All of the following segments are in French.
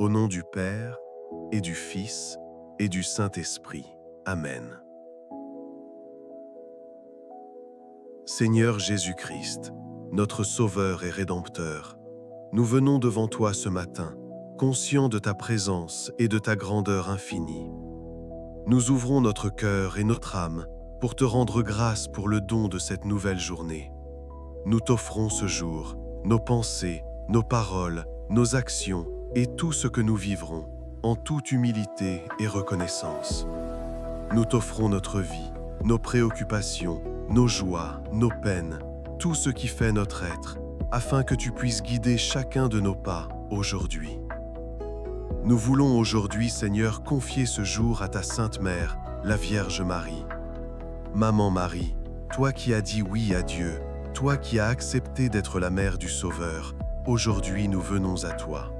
Au nom du Père, et du Fils, et du Saint-Esprit. Amen. Seigneur Jésus-Christ, notre Sauveur et Rédempteur, nous venons devant toi ce matin, conscients de ta présence et de ta grandeur infinie. Nous ouvrons notre cœur et notre âme pour te rendre grâce pour le don de cette nouvelle journée. Nous t'offrons ce jour, nos pensées, nos paroles, nos actions et tout ce que nous vivrons, en toute humilité et reconnaissance. Nous t'offrons notre vie, nos préoccupations, nos joies, nos peines, tout ce qui fait notre être, afin que tu puisses guider chacun de nos pas aujourd'hui. Nous voulons aujourd'hui, Seigneur, confier ce jour à ta Sainte Mère, la Vierge Marie. Maman Marie, toi qui as dit oui à Dieu, toi qui as accepté d'être la mère du Sauveur, aujourd'hui nous venons à toi.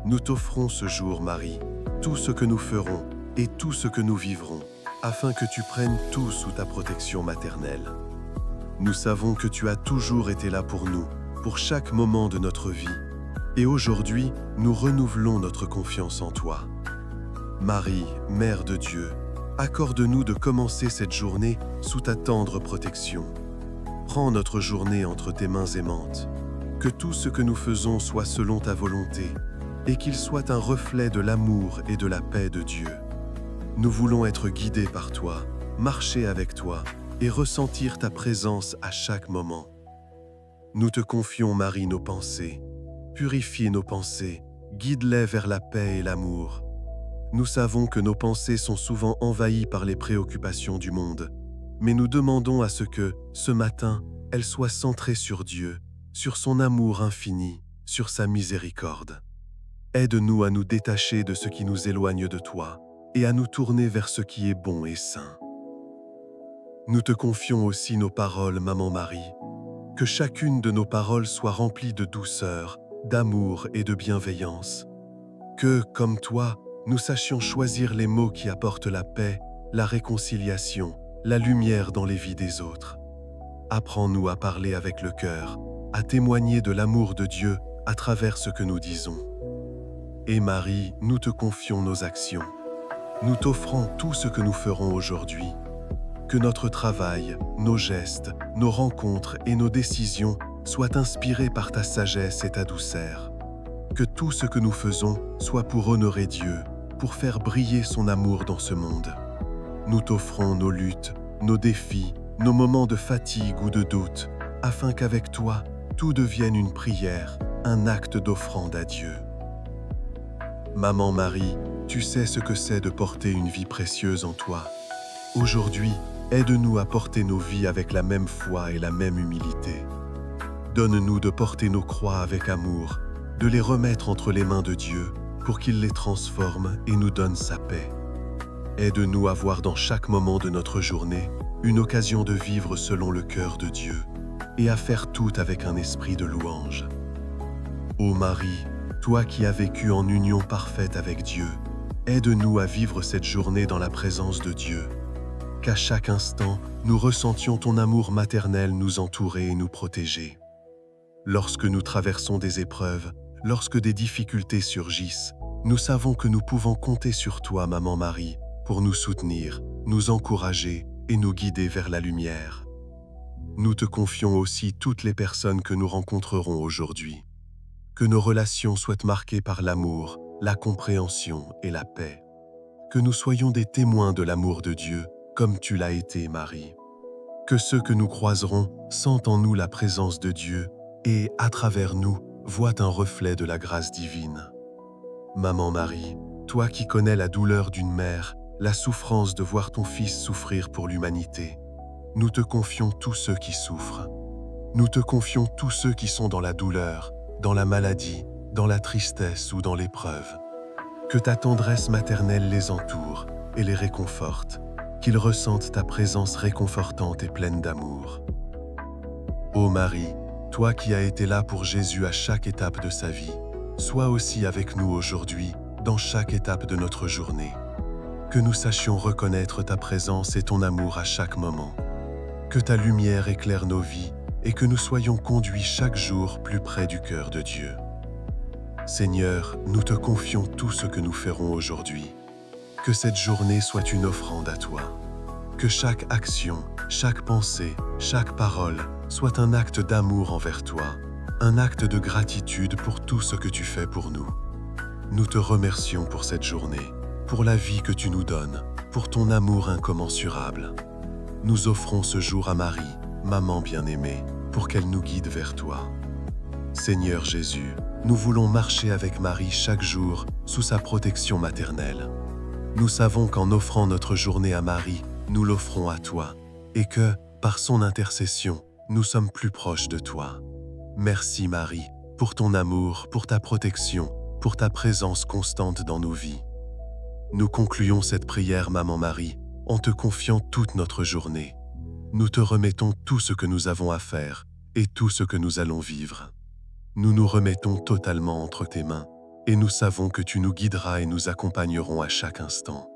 Nous t'offrons ce jour, Marie, tout ce que nous ferons et tout ce que nous vivrons, afin que tu prennes tout sous ta protection maternelle. Nous savons que tu as toujours été là pour nous, pour chaque moment de notre vie, et aujourd'hui, nous renouvelons notre confiance en toi. Marie, Mère de Dieu, accorde-nous de commencer cette journée sous ta tendre protection. Prends notre journée entre tes mains aimantes. Que tout ce que nous faisons soit selon ta volonté, et qu'il soit un reflet de l'amour et de la paix de Dieu. Nous voulons être guidés par toi, marcher avec toi et ressentir ta présence à chaque moment. Nous te confions, Marie, nos pensées. Purifie nos pensées, guide-les vers la paix et l'amour. Nous savons que nos pensées sont souvent envahies par les préoccupations du monde, mais nous demandons à ce que, ce matin, elles soient centrées sur Dieu, sur son amour infini, sur sa miséricorde. Aide-nous à nous détacher de ce qui nous éloigne de toi et à nous tourner vers ce qui est bon et saint. Nous te confions aussi nos paroles, Maman Marie. Que chacune de nos paroles soit remplie de douceur, d'amour et de bienveillance. Que, comme toi, nous sachions choisir les mots qui apportent la paix, la réconciliation, la lumière dans les vies des autres. Apprends-nous à parler avec le cœur, à témoigner de l'amour de Dieu à travers ce que nous disons. Et Marie, nous te confions nos actions. Nous t'offrons tout ce que nous ferons aujourd'hui. Que notre travail, nos gestes, nos rencontres et nos décisions soient inspirés par ta sagesse et ta douceur. Que tout ce que nous faisons soit pour honorer Dieu, pour faire briller son amour dans ce monde. Nous t'offrons nos luttes, nos défis, nos moments de fatigue ou de doute, afin qu'avec toi, tout devienne une prière, un acte d'offrande à Dieu. Maman Marie, tu sais ce que c'est de porter une vie précieuse en toi. Aujourd'hui, aide-nous à porter nos vies avec la même foi et la même humilité. Donne-nous de porter nos croix avec amour, de les remettre entre les mains de Dieu pour qu'il les transforme et nous donne sa paix. Aide-nous à voir dans chaque moment de notre journée une occasion de vivre selon le cœur de Dieu et à faire tout avec un esprit de louange. Ô Marie, toi qui as vécu en union parfaite avec Dieu, aide-nous à vivre cette journée dans la présence de Dieu. Qu'à chaque instant, nous ressentions ton amour maternel nous entourer et nous protéger. Lorsque nous traversons des épreuves, lorsque des difficultés surgissent, nous savons que nous pouvons compter sur toi, Maman Marie, pour nous soutenir, nous encourager et nous guider vers la lumière. Nous te confions aussi toutes les personnes que nous rencontrerons aujourd'hui. Que nos relations soient marquées par l'amour, la compréhension et la paix. Que nous soyons des témoins de l'amour de Dieu, comme tu l'as été, Marie. Que ceux que nous croiserons sentent en nous la présence de Dieu et, à travers nous, voient un reflet de la grâce divine. Maman Marie, toi qui connais la douleur d'une mère, la souffrance de voir ton fils souffrir pour l'humanité, nous te confions tous ceux qui souffrent. Nous te confions tous ceux qui sont dans la douleur, dans la maladie, dans la tristesse ou dans l'épreuve. Que ta tendresse maternelle les entoure et les réconforte, qu'ils ressentent ta présence réconfortante et pleine d'amour. Ô Marie, toi qui as été là pour Jésus à chaque étape de sa vie, sois aussi avec nous aujourd'hui, dans chaque étape de notre journée. Que nous sachions reconnaître ta présence et ton amour à chaque moment. Que ta lumière éclaire nos vies et que nous soyons conduits chaque jour plus près du cœur de Dieu. Seigneur, nous te confions tout ce que nous ferons aujourd'hui. Que cette journée soit une offrande à toi. Que chaque action, chaque pensée, chaque parole soit un acte d'amour envers toi, un acte de gratitude pour tout ce que tu fais pour nous. Nous te remercions pour cette journée, pour la vie que tu nous donnes, pour ton amour incommensurable. Nous offrons ce jour à Marie, maman bien-aimée, pour qu'elle nous guide vers toi. Seigneur Jésus, nous voulons marcher avec Marie chaque jour sous sa protection maternelle. Nous savons qu'en offrant notre journée à Marie, nous l'offrons à toi, et que, par son intercession, nous sommes plus proches de toi. Merci Marie, pour ton amour, pour ta protection, pour ta présence constante dans nos vies. Nous concluons cette prière, Maman Marie, en te confiant toute notre journée. Nous te remettons tout ce que nous avons à faire et tout ce que nous allons vivre. Nous nous remettons totalement entre tes mains et nous savons que tu nous guideras et nous accompagnerons à chaque instant.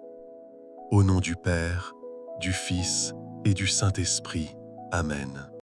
Au nom du Père, du Fils et du Saint-Esprit. Amen.